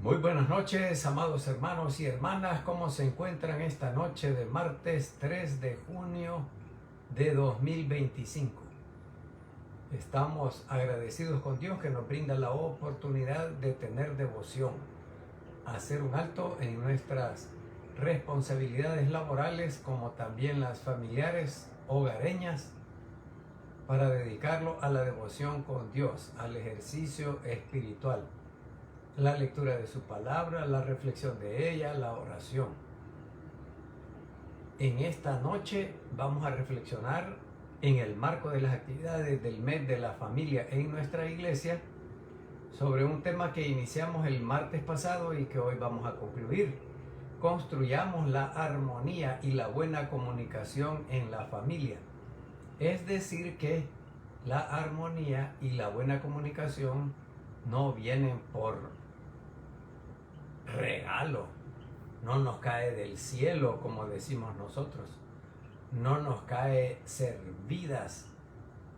Muy buenas noches, amados hermanos y hermanas. ¿Cómo se encuentran esta noche de martes 3 de junio de 2025? Estamos agradecidos con Dios que nos brinda la oportunidad de tener devoción, hacer un alto en nuestras responsabilidades laborales como también las familiares, hogareñas, para dedicarlo a la devoción con Dios, al ejercicio espiritual, la lectura de su palabra, la reflexión de ella, la oración. En esta noche vamos a reflexionar en el marco de las actividades del mes de la familia en nuestra iglesia sobre un tema que iniciamos el martes pasado y que hoy vamos a concluir. Construyamos la armonía y la buena comunicación en la familia. Es decir que la armonía y la buena comunicación no vienen por regalo, no nos cae del cielo como decimos nosotros, no nos cae servidas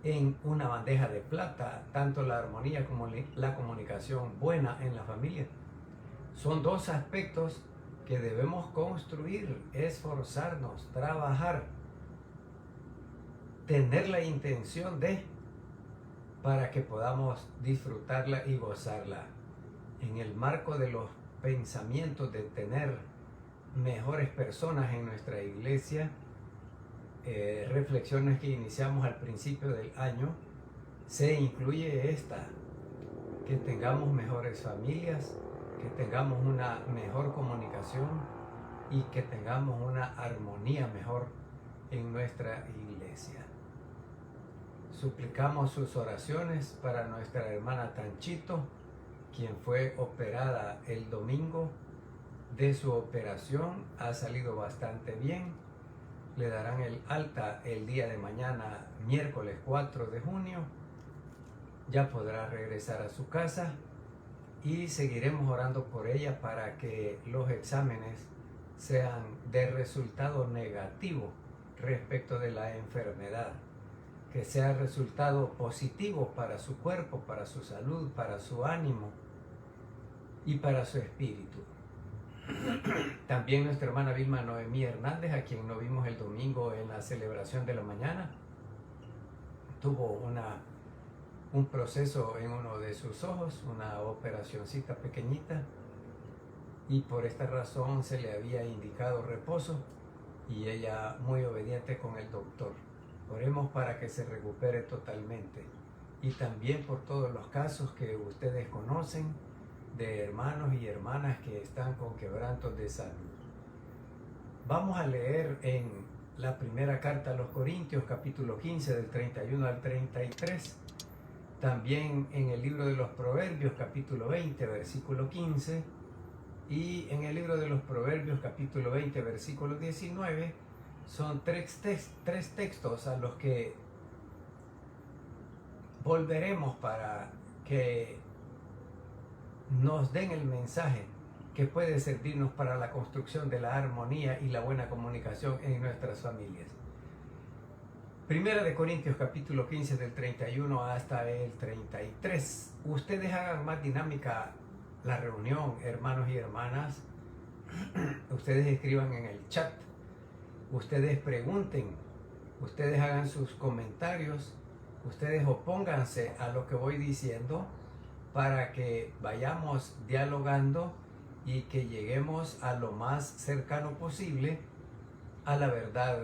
en una bandeja de plata, tanto la armonía como la comunicación buena en la familia. Son dos aspectos que debemos construir, esforzarnos, trabajar, tener la intención para que podamos disfrutarla y gozarla. En el marco de los pensamientos de tener mejores personas en nuestra iglesia, reflexiones que iniciamos al principio del año, se incluye esta: que tengamos mejores familias, que tengamos una mejor comunicación y que tengamos una armonía mejor en nuestra iglesia. Suplicamos sus oraciones para nuestra hermana Tanchito, quien fue operada el domingo. De su operación ha salido bastante bien. Le darán el alta el día de mañana, miércoles 4 de junio. Ya podrá regresar a su casa y seguiremos orando por ella para que los exámenes sean de resultado negativo respecto de la enfermedad, que sea resultado positivo para su cuerpo, para su salud, para su ánimo y para su espíritu. También nuestra hermana Vilma Noemí Hernández, a quien no vimos el domingo en la celebración de la mañana, tuvo un proceso en uno de sus ojos, una operacioncita pequeñita, y por esta razón se le había indicado reposo y ella muy obediente con el doctor. Oremos para que se recupere totalmente, y también por todos los casos que ustedes conocen de hermanos y hermanas que están con quebrantos de salud. Vamos a leer en la primera carta a los Corintios, capítulo 15, del 31 al 33. También en el libro de los Proverbios, capítulo 20, versículo 15. Y en el libro de los Proverbios, capítulo 20, versículo 19. Son tres textos a los que volveremos para que nos den el mensaje que puede servirnos para la construcción de la armonía y la buena comunicación en nuestras familias. Primera de Corintios capítulo 15 del 31 hasta el 33. Ustedes hagan más dinámica la reunión, hermanos y hermanas. Ustedes escriban en el chat, ustedes pregunten, ustedes hagan sus comentarios, ustedes opónganse a lo que voy diciendo, para que vayamos dialogando y que lleguemos a lo más cercano posible a la verdad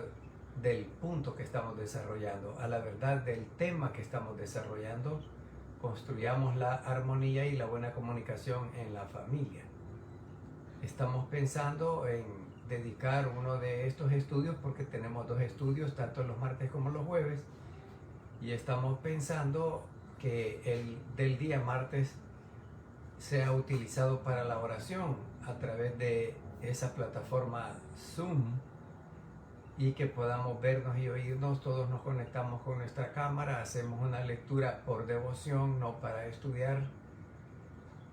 del punto que estamos desarrollando, a la verdad del tema que estamos desarrollando. Construyamos la armonía y la buena comunicación en la familia. Estamos pensando en dedicar uno de estos estudios, porque tenemos dos estudios, tanto los martes como los jueves, y estamos pensando que el del día martes sea utilizado para la oración a través de esa plataforma Zoom, y que podamos vernos y oírnos. Todos nos conectamos con nuestra cámara, hacemos una lectura por devoción, no para estudiar,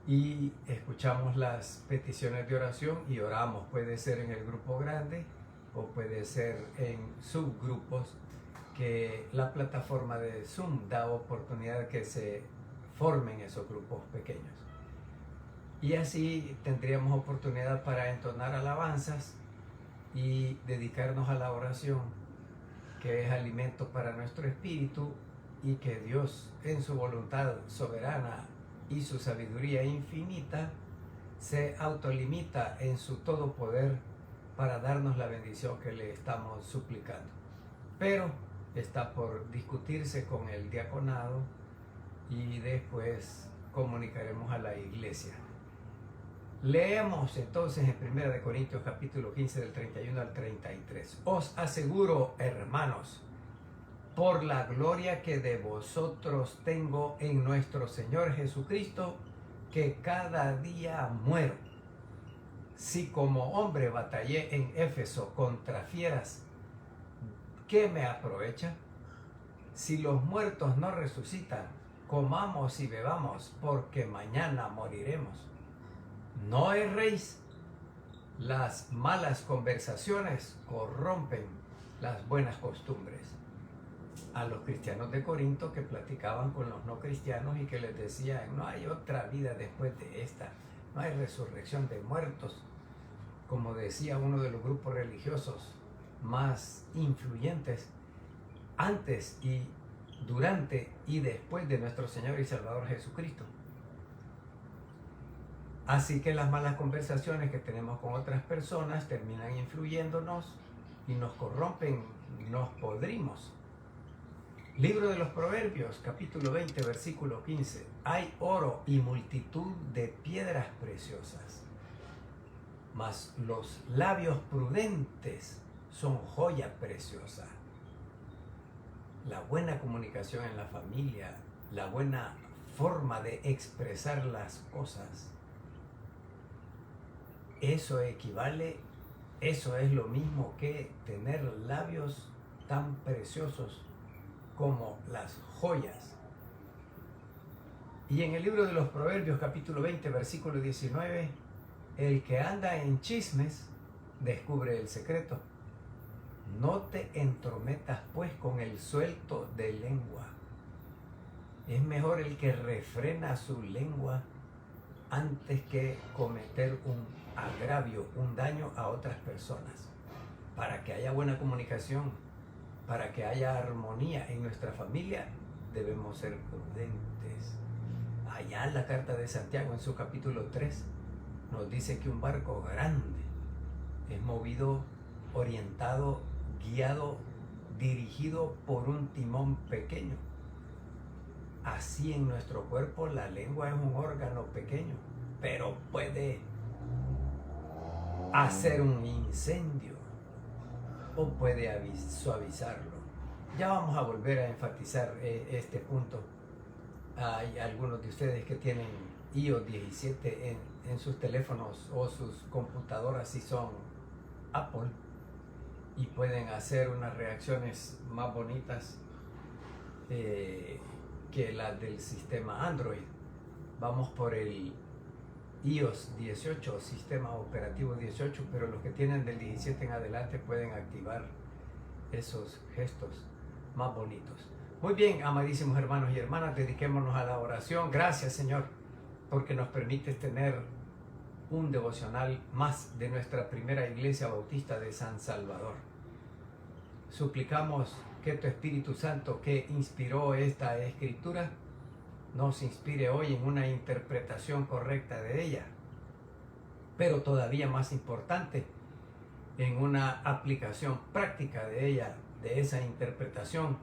y escuchamos las peticiones de oración y oramos. Puede ser en el grupo grande o puede ser en subgrupos, que la plataforma de Zoom da oportunidad que se formen esos grupos pequeños. Y así tendríamos oportunidad para entonar alabanzas y dedicarnos a la oración, que es alimento para nuestro espíritu, y que Dios, en su voluntad soberana y su sabiduría infinita, se autolimita en su todo poder para darnos la bendición que le estamos suplicando. Pero está por discutirse con el diaconado y después comunicaremos a la iglesia. Leemos entonces en 1 Corintios capítulo 15 del 31 al 33. Os aseguro, hermanos, por la gloria que de vosotros tengo en nuestro Señor Jesucristo, que cada día muero. Si como hombre batallé en Éfeso contra fieras, ¿qué me aprovecha? Si los muertos no resucitan, comamos y bebamos, porque mañana moriremos. No erréis, las malas conversaciones corrompen las buenas costumbres. A los cristianos de Corinto que platicaban con los no cristianos y que les decían, no hay otra vida después de esta, no hay resurrección de muertos, como decía uno de los grupos religiosos más influyentes antes y durante y después de nuestro Señor y Salvador Jesucristo. Así que las malas conversaciones que tenemos con otras personas terminan influyéndonos y nos corrompen, nos podrimos. Libro de los Proverbios, capítulo 20, versículo 15. Hay oro y multitud de piedras preciosas, mas los labios prudentes son joya preciosa. La buena comunicación en la familia, la buena forma de expresar las cosas, eso es lo mismo que tener labios tan preciosos como las joyas. Y en el libro de los Proverbios, capítulo 20, versículo 19, el que anda en chismes descubre el secreto. No te entrometas pues con el suelto de lengua. Es mejor el que refrena su lengua antes que cometer un agravio, un daño a otras personas. Para que haya buena comunicación, para que haya armonía en nuestra familia, debemos ser prudentes. Allá en la carta de Santiago, en su capítulo 3, nos dice que un barco grande es movido, orientado, guiado, dirigido por un timón pequeño. Así en nuestro cuerpo la lengua es un órgano pequeño, pero puede hacer un incendio o puede suavizarlo. Ya vamos a volver a enfatizar este punto. Hay algunos de ustedes que tienen iOS 17 en sus teléfonos o sus computadoras si son Apple, y pueden hacer unas reacciones más bonitas que las del sistema Android. Vamos por el iOS 18, sistema operativo 18, pero los que tienen del 17 en adelante pueden activar esos gestos más bonitos. Muy bien, amadísimos hermanos y hermanas, dediquémonos a la oración. Gracias, Señor, porque nos permites tener un devocional más de nuestra primera iglesia bautista de San Salvador. Suplicamos que tu Espíritu Santo, que inspiró esta escritura, nos inspire hoy en una interpretación correcta de ella, pero todavía más importante, en una aplicación práctica de ella, de esa interpretación,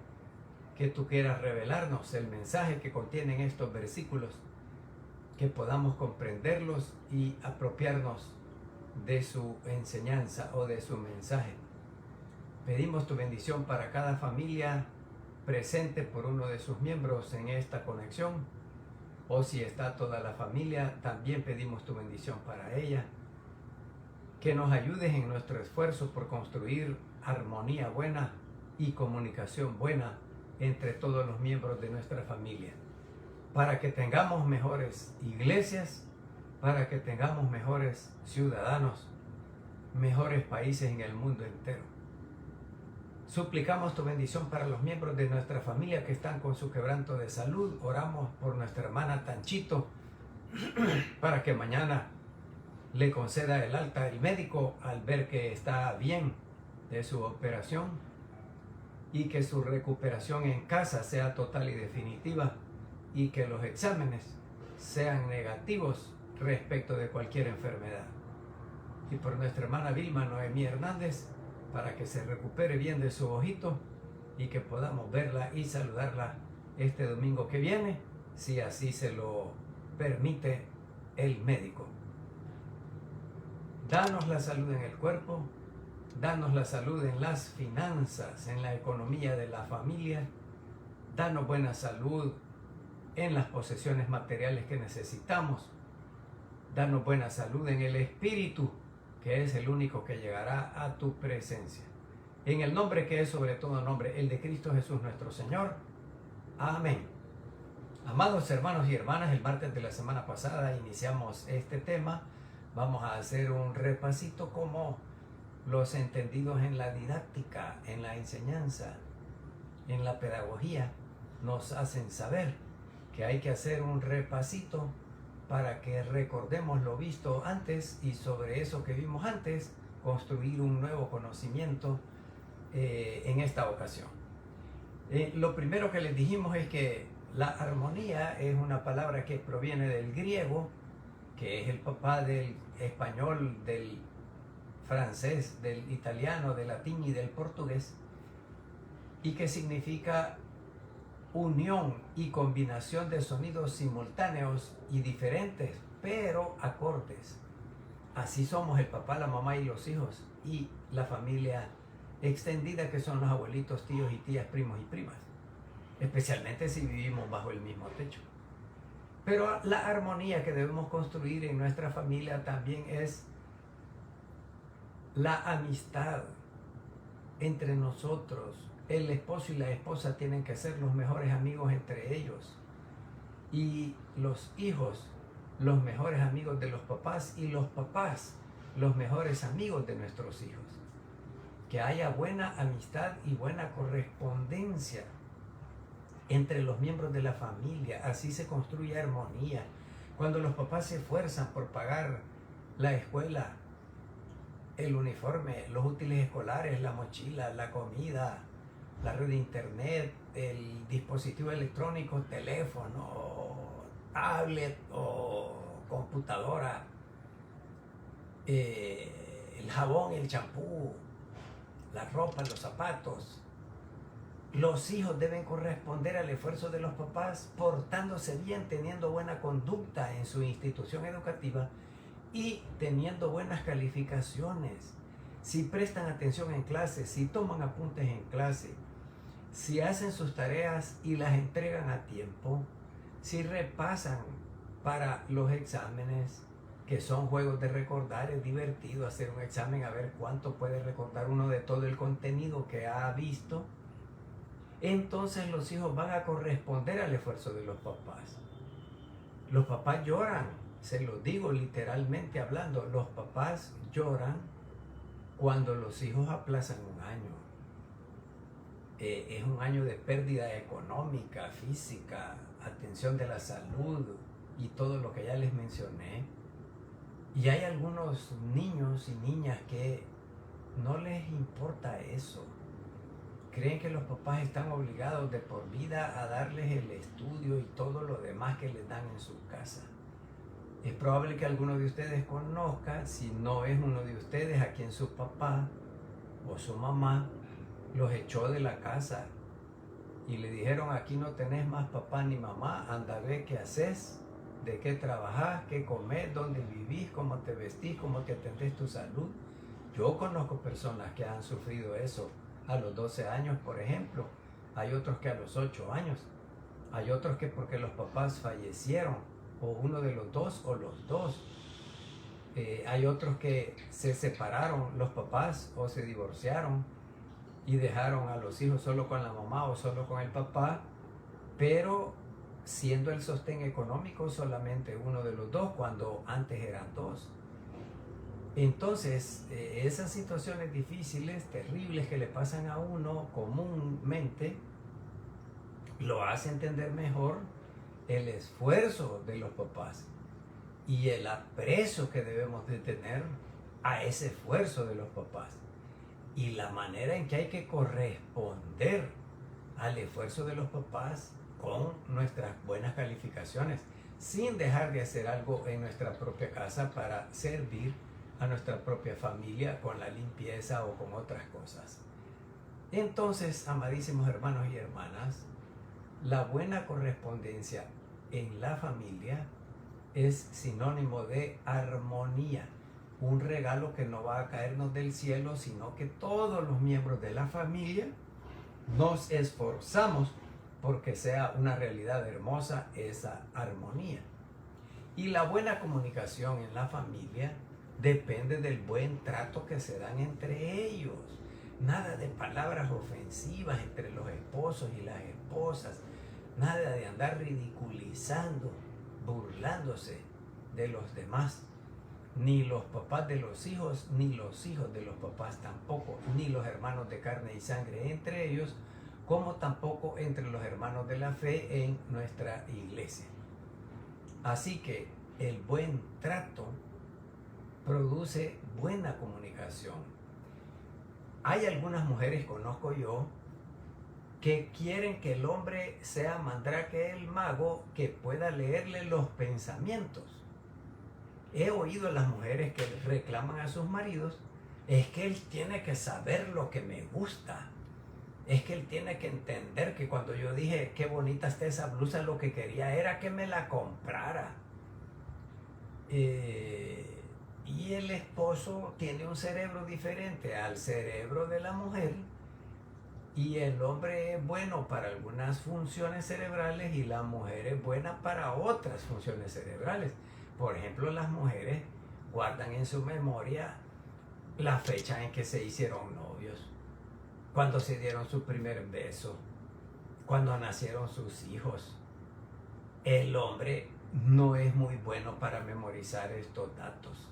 que tú quieras revelarnos el mensaje que contienen estos versículos, que podamos comprenderlos y apropiarnos de su enseñanza o de su mensaje. Pedimos tu bendición para cada familia presente por uno de sus miembros en esta conexión, o si está toda la familia, también pedimos tu bendición para ella. Que nos ayudes en nuestro esfuerzo por construir armonía buena y comunicación buena entre todos los miembros de nuestra familia, para que tengamos mejores iglesias, para que tengamos mejores ciudadanos, mejores países en el mundo entero. Suplicamos tu bendición para los miembros de nuestra familia que están con su quebranto de salud. Oramos por nuestra hermana Tanchito, para que mañana le conceda el alta el médico al ver que está bien de su operación y que su recuperación en casa sea total y definitiva y que los exámenes sean negativos respecto de cualquier enfermedad. Y por nuestra hermana Vilma Noemí Hernández, para que se recupere bien de su ojito y que podamos verla y saludarla este domingo que viene, si así se lo permite el médico. Danos la salud en el cuerpo, danos la salud en las finanzas, en la economía de la familia, danos buena salud en las posesiones materiales que necesitamos, danos buena salud en el espíritu, que es el único que llegará a tu presencia. En el nombre que es sobre todo nombre, el de Cristo Jesús nuestro Señor. Amén. Amados hermanos y hermanas, el martes de la semana pasada iniciamos este tema. Vamos a hacer un repasito como los entendidos en la didáctica, en la enseñanza, en la pedagogía, nos hacen saber que hay que hacer un repasito para que recordemos lo visto antes y sobre eso que vimos antes, construir un nuevo conocimiento en esta ocasión. Lo primero que les dijimos es que la armonía es una palabra que proviene del griego, que es el papá del español, del francés, del italiano, del latín y del portugués, y que significa unión y combinación de sonidos simultáneos y diferentes, pero acordes. Así somos el papá, la mamá y los hijos, y la familia extendida, que son los abuelitos, tíos y tías, primos y primas, especialmente si vivimos bajo el mismo techo. Pero la armonía que debemos construir en nuestra familia también es la amistad entre nosotros. El esposo y la esposa tienen que ser los mejores amigos entre ellos, y los hijos los mejores amigos de los papás, y los papás los mejores amigos de nuestros hijos. Que haya buena amistad y buena correspondencia entre los miembros de la familia. Así se construye armonía. Cuando los papás se esfuerzan por pagar la escuela, el uniforme, los útiles escolares, la mochila, la comida, la red de internet, el dispositivo electrónico, teléfono, tablet o computadora, el jabón, el champú, la ropa, los zapatos. Los hijos deben corresponder al esfuerzo de los papás portándose bien, teniendo buena conducta en su institución educativa y teniendo buenas calificaciones. Si prestan atención en clase, si toman apuntes en clase, si hacen sus tareas y las entregan a tiempo, si repasan para los exámenes, que son juegos de recordar. Es divertido hacer un examen a ver cuánto puede recordar uno de todo el contenido que ha visto. Entonces los hijos van a corresponder al esfuerzo de los papás. Los papás lloran, se los digo literalmente hablando, los papás lloran cuando los hijos aplazan un año. Es un año de pérdida económica, física, atención de la salud y todo lo que ya les mencioné. Y hay algunos niños y niñas que no les importa eso. Creen que los papás están obligados de por vida a darles el estudio y todo lo demás que les dan en su casa. Es probable que alguno de ustedes conozca, si no es uno de ustedes, a quien su papá o su mamá los echó de la casa y le dijeron: aquí no tenés más papá ni mamá, anda a ver qué haces, de qué trabajás, qué comés, dónde vivís, cómo te vestís, cómo te atendés tu salud. Yo conozco personas que han sufrido eso a los 12 años, por ejemplo. Hay otros que a los 8 años. Hay otros que porque los papás fallecieron, o uno de los dos o los dos. Hay otros que se separaron los papás o se divorciaron y dejaron a los hijos solo con la mamá o solo con el papá, pero siendo el sostén económico solamente uno de los dos, cuando antes eran dos. Entonces, esas situaciones difíciles, terribles que le pasan a uno comúnmente, lo hace entender mejor el esfuerzo de los papás. y el aprecio que debemos de tener a ese esfuerzo de los papás y la manera en que hay que corresponder al esfuerzo de los papás con nuestras buenas calificaciones, sin dejar de hacer algo en nuestra propia casa para servir a nuestra propia familia con la limpieza o con otras cosas. Entonces, amadísimos hermanos y hermanas, la buena correspondencia en la familia es sinónimo de armonía, un regalo que no va a caernos del cielo, sino que todos los miembros de la familia nos esforzamos porque sea una realidad hermosa esa armonía. Y la buena comunicación en la familia depende del buen trato que se dan entre ellos. Nada de palabras ofensivas entre los esposos y las esposas. Nada de andar ridiculizando, burlándose de los demás. Ni los papás de los hijos, ni los hijos de los papás tampoco, ni los hermanos de carne y sangre entre ellos, como tampoco entre los hermanos de la fe en nuestra iglesia. Así que el buen trato produce buena comunicación. Hay algunas mujeres, conozco yo, que quieren que el hombre sea mandrake el mago, que pueda leerle los pensamientos. He oído a las mujeres que reclaman a sus maridos, es que él tiene que saber lo que me gusta. Es que él tiene que entender que cuando yo dije qué bonita está esa blusa, lo que quería era que me la comprara. Y el esposo tiene un cerebro diferente al cerebro de la mujer, y el hombre es bueno para algunas funciones cerebrales y la mujer es buena para otras funciones cerebrales. Por ejemplo, las mujeres guardan en su memoria la fecha en que se hicieron novios, cuando se dieron su primer beso, cuando nacieron sus hijos. El hombre no es muy bueno para memorizar estos datos.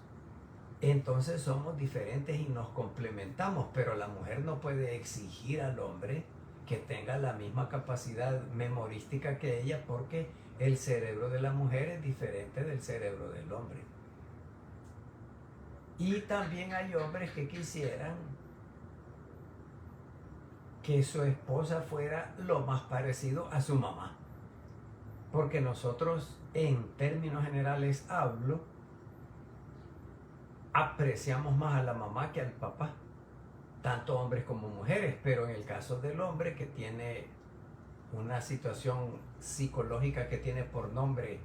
Entonces somos diferentes y nos complementamos, pero la mujer no puede exigir al hombre que tenga la misma capacidad memorística que ella, porque el cerebro de la mujer es diferente del cerebro del hombre. Y también hay hombres que quisieran que su esposa fuera lo más parecido a su mamá, porque nosotros, en términos generales hablo, apreciamos más a la mamá que al papá, tanto hombres como mujeres, pero en el caso del hombre, que tiene una situación psicológica que tiene por nombre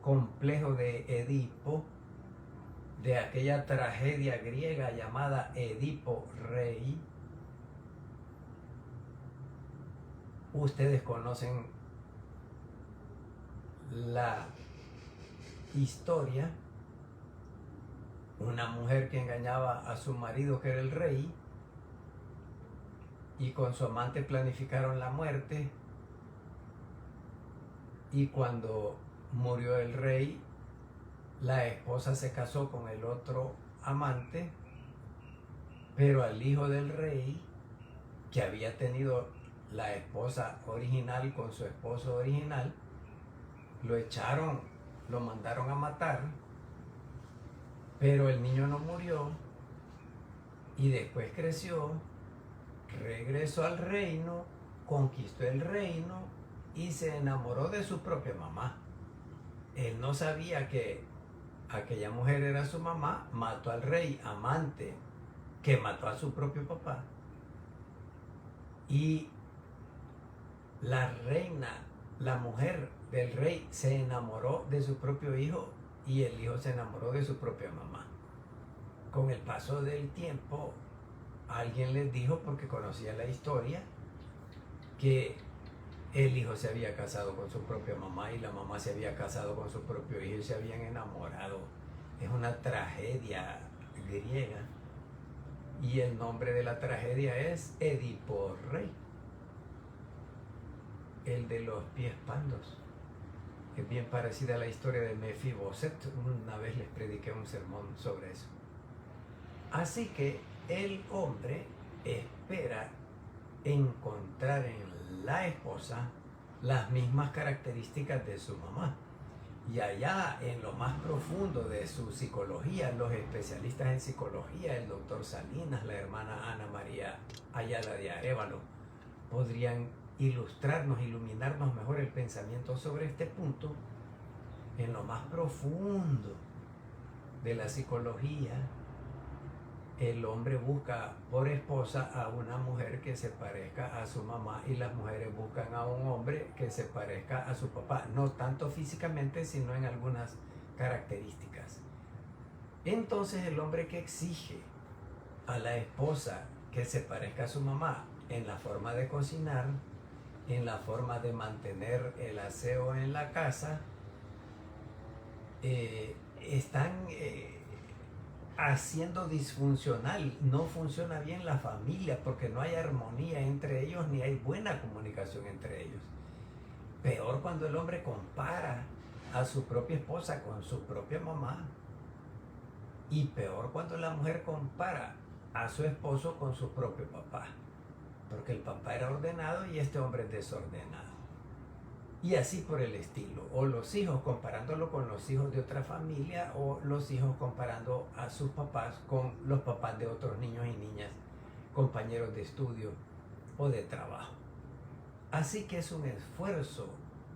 complejo de Edipo, de aquella tragedia griega llamada Edipo Rey. Ustedes conocen la historia. Una mujer que engañaba a su marido, que era el rey, y con su amante planificaron la muerte, y cuando murió el rey, la esposa se casó con el otro amante, pero al hijo del rey, que había tenido la esposa original con su esposo original, lo echaron, lo mandaron a matar, pero el niño no murió, y después creció, regresó al reino, conquistó el reino y se enamoró de su propia mamá. Él no sabía que aquella mujer era su mamá, mató al rey amante, que mató a su propio papá. Y la reina, la mujer del rey, se enamoró de su propio hijo, y el hijo se enamoró de su propia mamá. Con el paso del tiempo, alguien les dijo, porque conocía la historia, que el hijo se había casado con su propia mamá y la mamá se había casado con su propio hijo y se habían enamorado. Es una tragedia griega, y el nombre de la tragedia es Edipo Rey, el de los pies pandos. Es bien parecida a la historia de Mefiboset. Una vez les prediqué un sermón sobre eso. Así que el hombre espera encontrar en la esposa las mismas características de su mamá. Y allá en lo más profundo de su psicología, los especialistas en psicología, el doctor Salinas, la hermana Ana María Ayala de Arévalo, podrían ilustrarnos, iluminarnos mejor el pensamiento sobre este punto. En lo más profundo de la psicología, el hombre busca por esposa a una mujer que se parezca a su mamá y las mujeres buscan a un hombre que se parezca a su papá, no tanto físicamente, sino en algunas características. Entonces el hombre que exige a la esposa que se parezca a su mamá en la forma de cocinar, en la forma de mantener el aseo en la casa, están haciendo disfuncional, no funciona bien la familia porque no hay armonía entre ellos ni hay buena comunicación entre ellos. Peor cuando el hombre compara a su propia esposa con su propia mamá, y peor cuando la mujer compara a su esposo con su propio papá, porque el papá era ordenado y este hombre es desordenado. Y así por el estilo. O los hijos comparándolo con los hijos de otra familia, o los hijos comparando a sus papás con los papás de otros niños y niñas, compañeros de estudio o de trabajo. Así que es un esfuerzo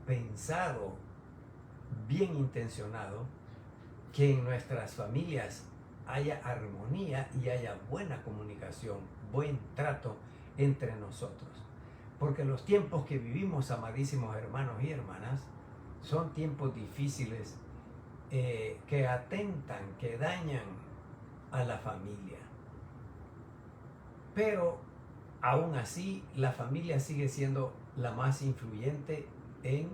pensado, bien intencionado, que en nuestras familias haya armonía y haya buena comunicación, buen trato entre nosotros. Porque los tiempos que vivimos, amadísimos hermanos y hermanas, son tiempos difíciles que atentan, que dañan a la familia. Pero aún así, la familia sigue siendo la más influyente en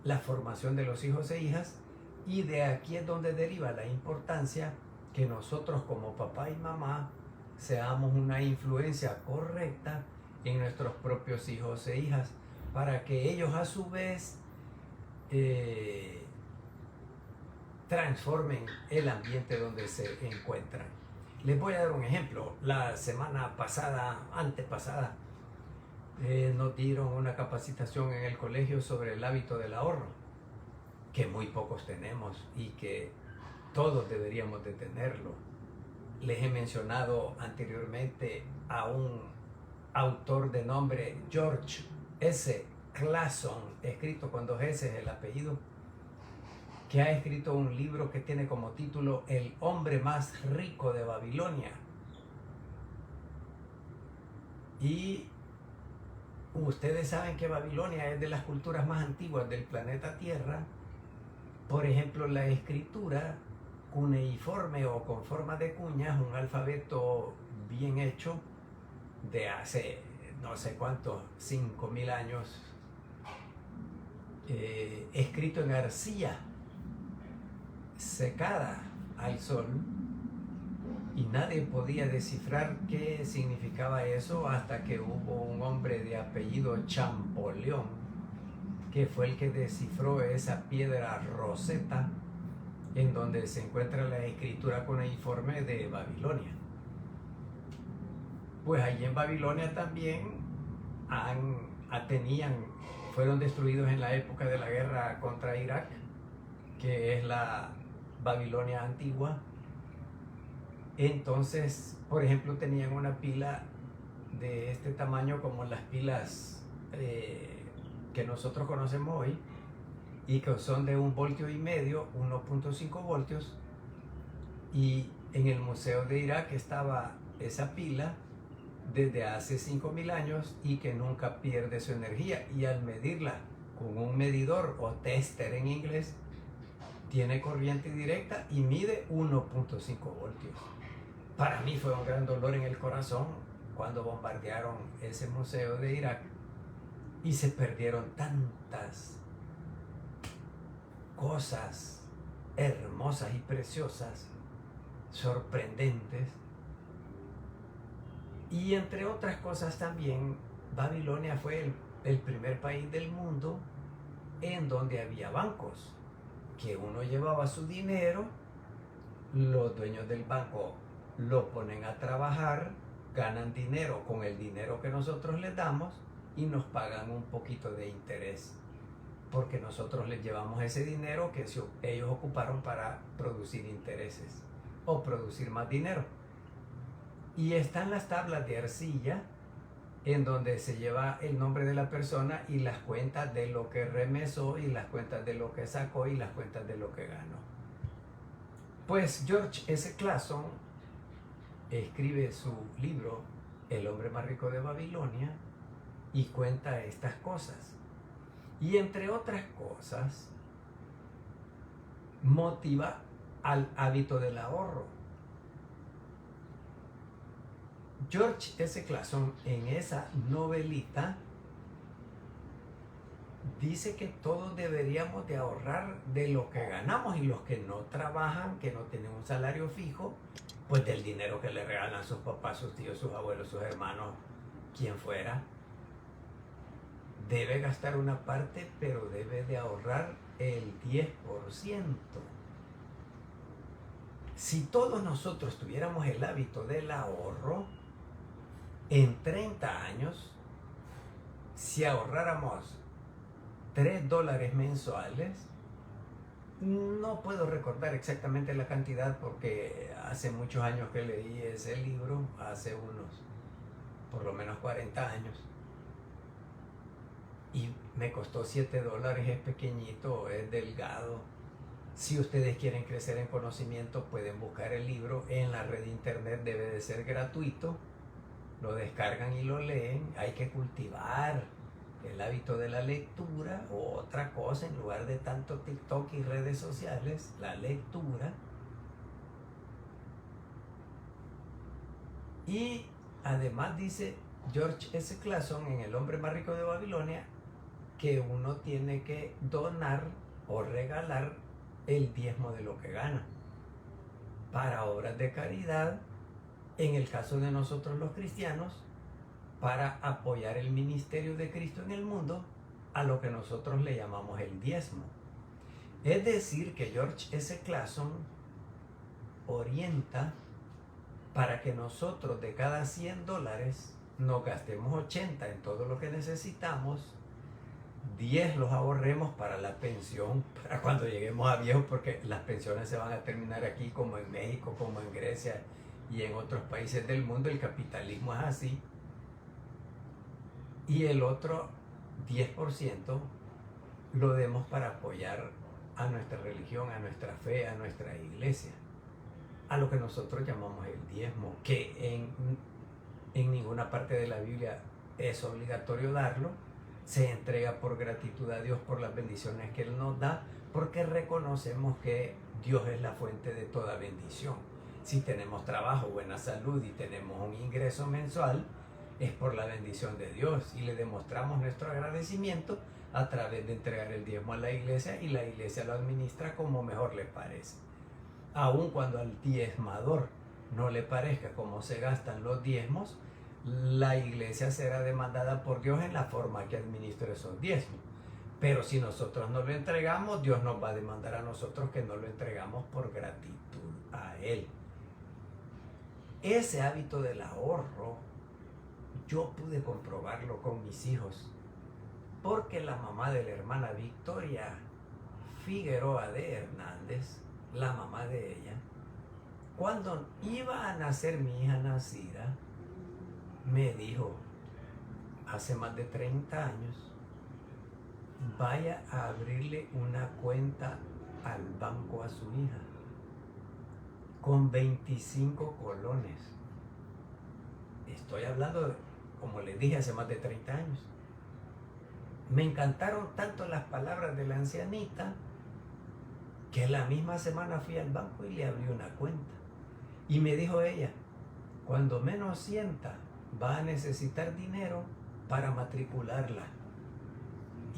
la formación de los hijos e hijas, y de aquí es donde deriva la importancia que nosotros como papá y mamá seamos una influencia correcta en nuestros propios hijos e hijas, para que ellos a su vez transformen el ambiente donde se encuentran. Les voy a dar un ejemplo. La semana pasada, antepasada, nos dieron una capacitación en el colegio sobre el hábito del ahorro, que muy pocos tenemos y que todos deberíamos de tenerlo. Les he mencionado anteriormente a un autor de nombre George S. Clason, escrito con 2 S el apellido, que ha escrito un libro que tiene como título El hombre más rico de Babilonia. Y ustedes saben que Babilonia es de las culturas más antiguas del planeta Tierra. Por ejemplo, la escritura cuneiforme o con forma de cuñas, un alfabeto bien hecho, de hace no sé cuántos, 5.000 años, escrito en arcilla secada al sol, y nadie podía descifrar qué significaba eso hasta que hubo un hombre de apellido Champollion, que fue el que descifró esa piedra Rosetta en donde se encuentra la escritura cuneiforme de Babilonia. Pues allí en Babilonia también fueron destruidos en la época de la guerra contra Irak, que es la Babilonia antigua. Entonces, por ejemplo, tenían una pila de este tamaño como las pilas que nosotros conocemos hoy, y que son de 1,5 voltios, 1.5 voltios, y en el Museo de Irak estaba esa pila desde hace 5.000 años y que nunca pierde su energía, y al medirla con un medidor o tester en inglés, tiene corriente directa y mide 1.5 voltios. Para mí fue un gran dolor en el corazón cuando bombardearon ese museo de Irak y se perdieron tantas cosas hermosas y preciosas, sorprendentes. Y entre otras cosas también, Babilonia fue el primer país del mundo en donde había bancos, que uno llevaba su dinero, los dueños del banco lo ponen a trabajar, ganan dinero con el dinero que nosotros les damos y nos pagan un poquito de interés porque nosotros les llevamos ese dinero que ellos ocuparon para producir intereses o producir más dinero. Y están las tablas de arcilla en donde se lleva el nombre de la persona y las cuentas de lo que remesó y las cuentas de lo que sacó y las cuentas de lo que ganó. Pues George S. Clason escribe su libro El hombre más rico de Babilonia y cuenta estas cosas. Y entre otras cosas, motiva al hábito del ahorro. George S. Clason en esa novelita dice que todos deberíamos de ahorrar de lo que ganamos, y los que no trabajan, que no tienen un salario fijo, pues del dinero que le regalan sus papás, sus tíos, sus abuelos, sus hermanos, quien fuera, debe gastar una parte, pero debe de ahorrar el 10%. Si todos nosotros tuviéramos el hábito del ahorro, en 30 años, si ahorráramos $3 mensuales, no puedo recordar exactamente la cantidad porque hace muchos años que leí ese libro, hace unos por lo menos 40 años, y me costó $7, es pequeñito, es delgado. Si ustedes quieren crecer en conocimiento, pueden buscar el libro en la red de internet, debe de ser gratuito, lo descargan y lo leen. Hay que cultivar el hábito de la lectura, o otra cosa, en lugar de tanto TikTok y redes sociales, la lectura. Y además dice George S. Clason en El hombre más rico de Babilonia que uno tiene que donar o regalar el diezmo de lo que gana para obras de caridad, en el caso de nosotros los cristianos, para apoyar el ministerio de Cristo en el mundo, a lo que nosotros le llamamos el diezmo. Es decir, que George S. Clason orienta para que nosotros de cada $100 nos gastemos 80 en todo lo que necesitamos, 10 los ahorremos para la pensión, para cuando lleguemos a viejos, porque las pensiones se van a terminar aquí, como en México, como en Grecia y en otros países del mundo. El capitalismo es así. Y el otro 10% lo demos para apoyar a nuestra religión, a nuestra fe, a nuestra iglesia, a lo que nosotros llamamos el diezmo, que en ninguna parte de la Biblia es obligatorio darlo. Se entrega por gratitud a Dios por las bendiciones que Él nos da, porque reconocemos que Dios es la fuente de toda bendición. Si tenemos trabajo, buena salud y tenemos un ingreso mensual, es por la bendición de Dios, y le demostramos nuestro agradecimiento a través de entregar el diezmo a la iglesia, y la iglesia lo administra como mejor le parece. Aun cuando al diezmador no le parezca cómo se gastan los diezmos, la iglesia será demandada por Dios en la forma que administre esos diezmos. Pero si nosotros no lo entregamos, Dios nos va a demandar a nosotros que no lo entregamos por gratitud a Él. Ese hábito del ahorro yo pude comprobarlo con mis hijos, porque la mamá de la hermana Victoria Figueroa de Hernández, la mamá de ella, cuando iba a nacer mi hija nacida, me dijo, hace más de 30 años, vaya a abrirle una cuenta al banco a su hija con 25 colones. Estoy hablando, como les dije, hace más de 30 años. Me encantaron tanto las palabras de la ancianita que la misma semana fui al banco y le abrí una cuenta. Y me dijo ella, cuando menos sienta, va a necesitar dinero para matricularla,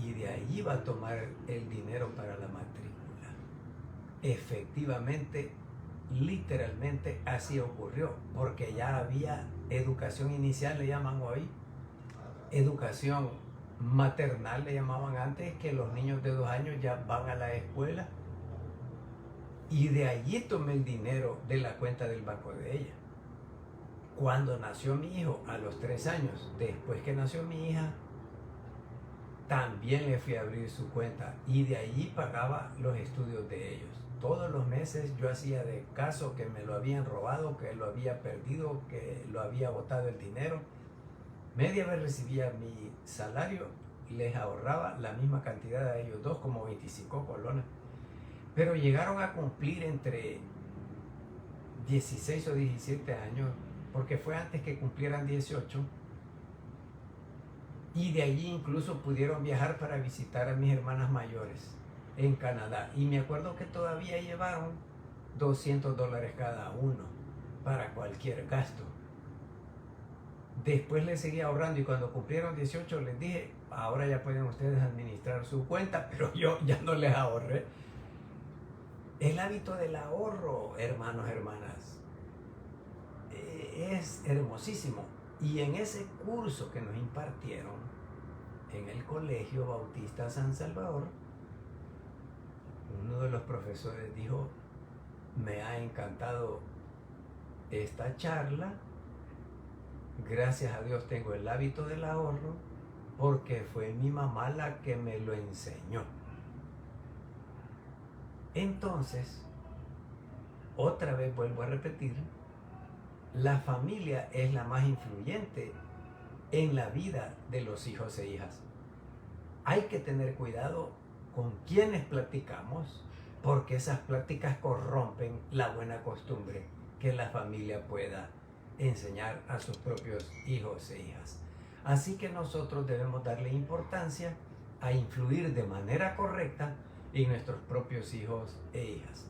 y de ahí va a tomar el dinero para la matrícula. Efectivamente, literalmente así ocurrió, porque ya había educación inicial, le llaman hoy, educación maternal le llamaban antes, que los niños de 2 años ya van a la escuela, y de allí tomé el dinero de la cuenta del banco de ella. Cuando nació mi hijo a los 3 años, después que nació mi hija, también le fui a abrir su cuenta y de allí pagaba los estudios de ellos. Todos los meses yo hacía de caso que me lo habían robado, que lo había perdido, que lo había botado el dinero. Media vez recibía mi salario, les ahorraba la misma cantidad a ellos dos, como 25 colones. Pero llegaron a cumplir entre 16 o 17 años, porque fue antes que cumplieran 18. Y de allí incluso pudieron viajar para visitar a mis hermanas mayores en Canadá. Y me acuerdo que todavía llevaron $200 cada uno para cualquier gasto. Después les seguí ahorrando y cuando cumplieron 18 les dije, ahora ya pueden ustedes administrar su cuenta, pero yo ya no les ahorré. El hábito del ahorro, hermanos, hermanas, es hermosísimo. Y en ese curso que nos impartieron en el Colegio Bautista San Salvador, uno de los profesores dijo, me ha encantado esta charla, gracias a Dios tengo el hábito del ahorro, porque fue mi mamá la que me lo enseñó. Entonces, otra vez vuelvo a repetir, la familia es la más influyente en la vida de los hijos e hijas. Hay que tener cuidado con quienes platicamos, porque esas pláticas corrompen la buena costumbre que la familia pueda enseñar a sus propios hijos e hijas. Así que nosotros debemos darle importancia a influir de manera correcta en nuestros propios hijos e hijas.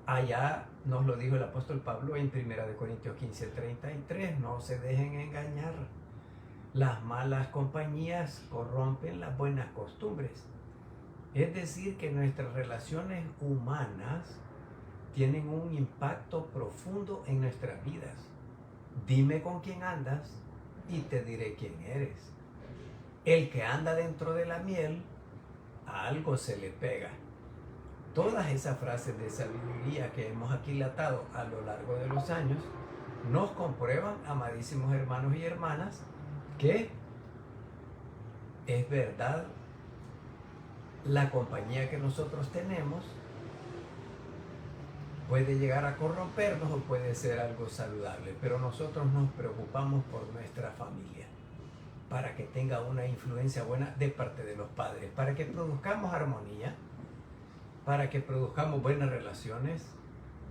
Allá nos lo dijo el apóstol Pablo en 1 Corintios 15:33, no se dejen engañar. Las malas compañías corrompen las buenas costumbres. Es decir, que nuestras relaciones humanas tienen un impacto profundo en nuestras vidas. Dime con quién andas y te diré quién eres. El que anda dentro de la miel, a algo se le pega. Todas esas frases de sabiduría que hemos aquilatado a lo largo de los años nos comprueban, amadísimos hermanos y hermanas, que es verdad, la compañía que nosotros tenemos puede llegar a corrompernos o puede ser algo saludable, pero nosotros nos preocupamos por nuestra familia, para que tenga una influencia buena de parte de los padres, para que produzcamos armonía, para que produzcamos buenas relaciones,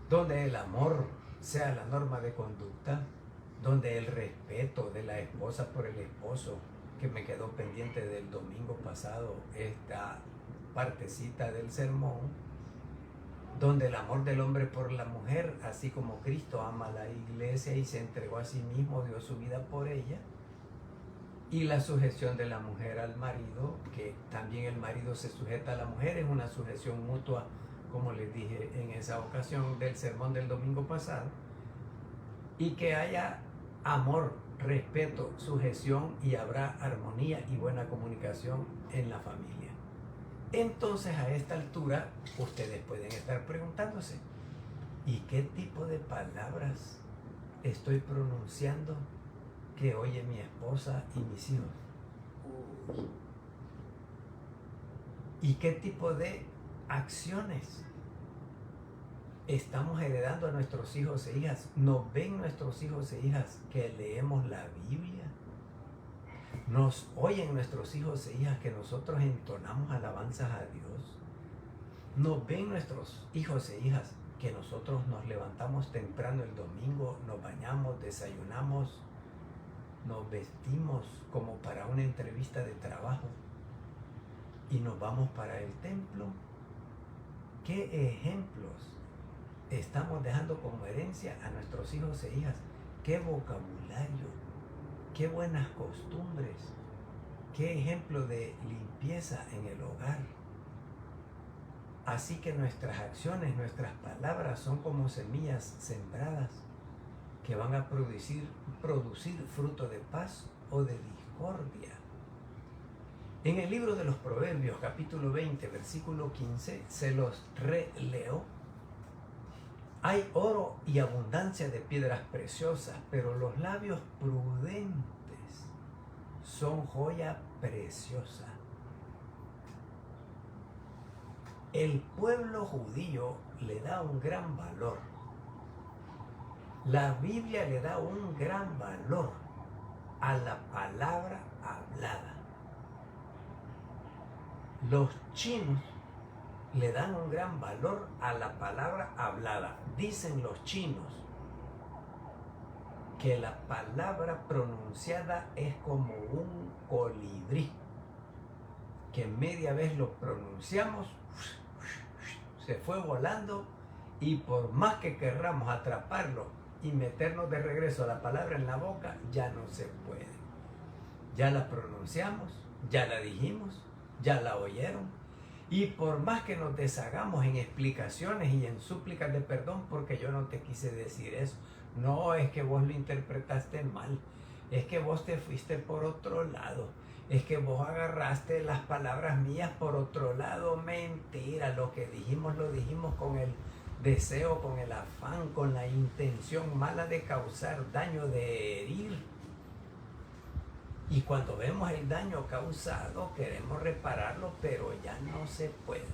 donde el amor sea la norma de conducta, donde el respeto de la esposa por el esposo, que me quedó pendiente del domingo pasado, esta partecita del sermón, donde el amor del hombre por la mujer, así como Cristo ama a la iglesia y se entregó a sí mismo, dio su vida por ella, y la sujeción de la mujer al marido, que también el marido se sujeta a la mujer, es una sujeción mutua, como les dije en esa ocasión del sermón del domingo pasado, y que haya amor, respeto, sujeción y habrá armonía y buena comunicación en la familia. Entonces, a esta altura, ustedes pueden estar preguntándose, ¿y qué tipo de palabras estoy pronunciando que oye mi esposa y mis hijos? ¿Y qué tipo de acciones estamos heredando a nuestros hijos e hijas? ¿Nos ven nuestros hijos e hijas que leemos la Biblia? ¿Nos oyen nuestros hijos e hijas que nosotros entonamos alabanzas a Dios? ¿Nos ven nuestros hijos e hijas que nosotros nos levantamos temprano el domingo, nos bañamos, desayunamos, nos vestimos como para una entrevista de trabajo y nos vamos para el templo? ¿Qué ejemplos estamos dejando como herencia a nuestros hijos e hijas? ¿Qué vocabulario? ¿Qué buenas costumbres? ¿Qué ejemplo de limpieza en el hogar? Así que nuestras acciones, nuestras palabras son como semillas sembradas que van a producir fruto de paz o de discordia. En el libro de los Proverbios, capítulo 20, versículo 15, se los releo. Hay oro y abundancia de piedras preciosas, pero los labios prudentes son joya preciosa. El pueblo judío le da un gran valor. La Biblia le da un gran valor a la palabra hablada. Los chinos le dan un gran valor a la palabra hablada. Dicen los chinos que la palabra pronunciada es como un colibrí, que media vez lo pronunciamos, se fue volando, y por más que querramos atraparlo y meternos de regreso a la palabra en la boca, ya no se puede. Ya la pronunciamos, ya la dijimos, ya la oyeron, y por más que nos deshagamos en explicaciones y en súplicas de perdón, porque yo no te quise decir eso, no, es que vos lo interpretaste mal, es que vos te fuiste por otro lado, es que vos agarraste las palabras mías por otro lado. Mentira, lo que dijimos lo dijimos con el deseo, con el afán, con la intención mala de causar daño, de herir. Y cuando vemos el daño causado, queremos repararlo, pero ya no se puede.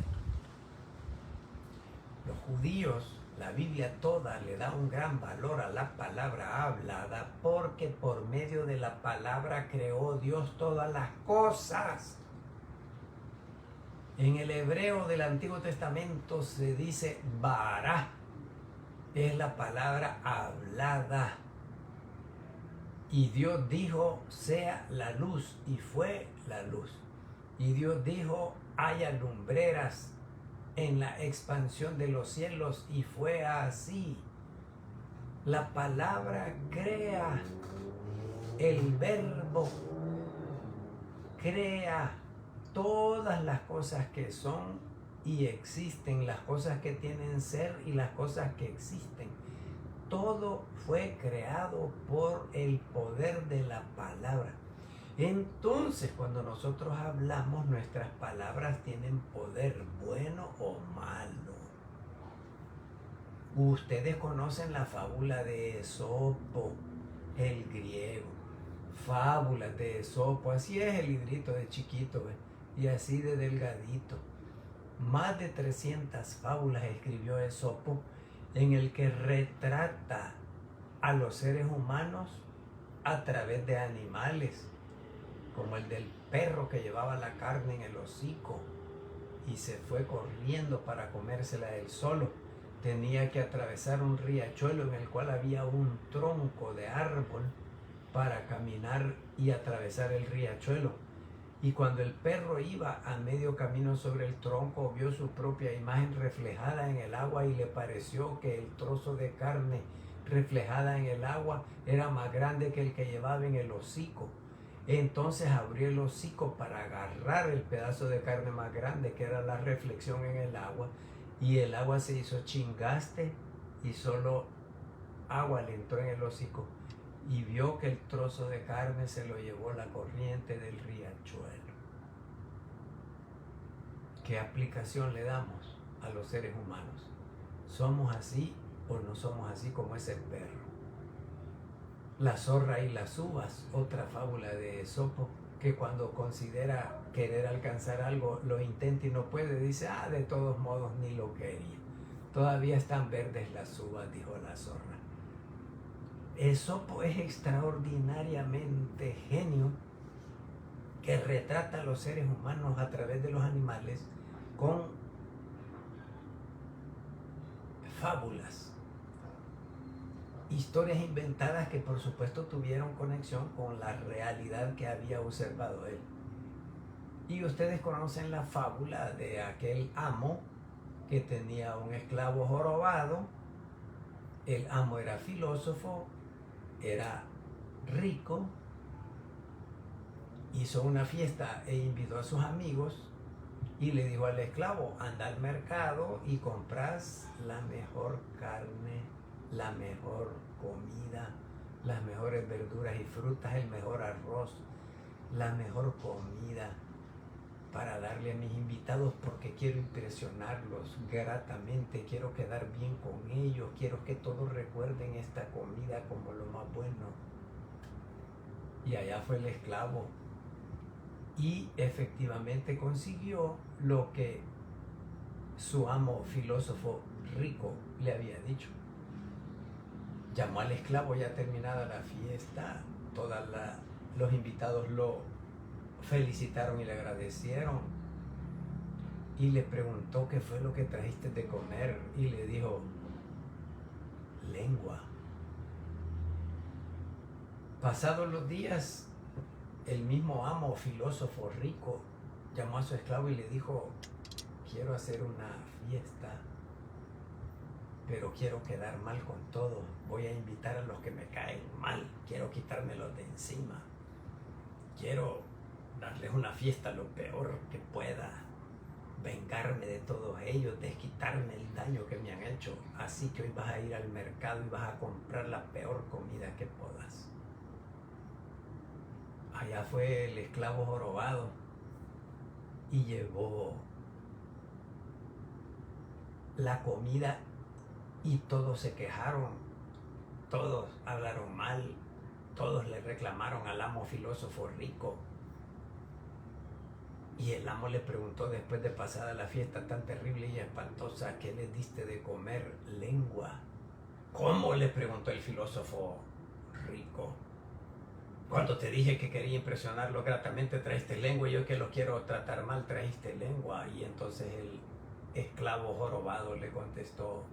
Los judíos, la Biblia toda le da un gran valor a la palabra hablada, porque por medio de la palabra creó Dios todas las cosas. En el hebreo del Antiguo Testamento se dice bará, es la palabra hablada. Y Dios dijo, sea la luz, y fue la luz. Y Dios dijo, haya lumbreras en la expansión de los cielos, y fue así. La palabra crea, el verbo crea todas las cosas que son y existen, las cosas que tienen ser y las cosas que existen. Todo fue creado por el poder de la palabra. Entonces, cuando nosotros hablamos, nuestras palabras tienen poder, bueno o malo. Ustedes conocen la fábula de Esopo, el griego. Fábulas de Esopo, así es el librito de chiquito, ¿ves? Y así de delgadito. Más de 300 fábulas escribió Esopo, en el que retrata a los seres humanos a través de animales, como el del perro que llevaba la carne en el hocico y se fue corriendo para comérsela él solo. Tenía que atravesar un riachuelo en el cual había un tronco de árbol para caminar y atravesar el riachuelo. Y cuando el perro iba a medio camino sobre el tronco, vio su propia imagen reflejada en el agua y le pareció que el trozo de carne reflejada en el agua era más grande que el que llevaba en el hocico. Entonces abrió el hocico para agarrar el pedazo de carne más grande, que era la reflexión en el agua, y el agua se hizo chingaste y solo agua le entró en el hocico. Y vio que el trozo de carne se lo llevó la corriente del riachuelo. ¿Qué aplicación le damos a los seres humanos? ¿Somos así o no somos así como ese perro? La zorra y las uvas, otra fábula de Esopo, que cuando considera querer alcanzar algo, lo intenta y no puede, dice, de todos modos ni lo quería. Todavía están verdes las uvas, dijo la zorra. Esopo es extraordinariamente genio, que retrata a los seres humanos a través de los animales con fábulas, historias inventadas que por supuesto tuvieron conexión con la realidad que había observado él. Y ustedes conocen la fábula de aquel amo que tenía un esclavo jorobado. El amo era filósofo, era rico, hizo una fiesta e invitó a sus amigos y le dijo al esclavo, anda al mercado y compras la mejor carne, la mejor comida, las mejores verduras y frutas, el mejor arroz, la mejor comida para darle a mis invitados, porque quiero impresionarlos gratamente, quiero quedar bien con ellos, quiero que todos recuerden esta comida como lo más bueno. Y allá fue el esclavo y efectivamente consiguió lo que su amo filósofo rico le había dicho. Llamó al esclavo ya terminada la fiesta, los invitados lo felicitaron y le agradecieron, y le preguntó qué fue lo que trajiste de comer, y le dijo: lengua. Pasados los días, el mismo amo filósofo rico llamó a su esclavo y le dijo: quiero hacer una fiesta, pero quiero quedar mal con todos. Voy a invitar a los que me caen mal, quiero quitármelos de encima, quiero darles una fiesta lo peor que pueda, vengarme de todos ellos, desquitarme el daño que me han hecho. Así que hoy vas a ir al mercado y vas a comprar la peor comida que puedas. Allá fue el esclavo jorobado y llevó la comida, y todos se quejaron, todos hablaron mal, todos le reclamaron al amo filósofo rico. Y el amo le preguntó, después de pasada la fiesta tan terrible y espantosa: ¿qué le diste de comer? Lengua. ¿Cómo? Le preguntó el filósofo rico. Cuando te dije que quería impresionarlo gratamente, trajiste lengua, y yo que lo quiero tratar mal, trajiste lengua. Y entonces el esclavo jorobado le contestó: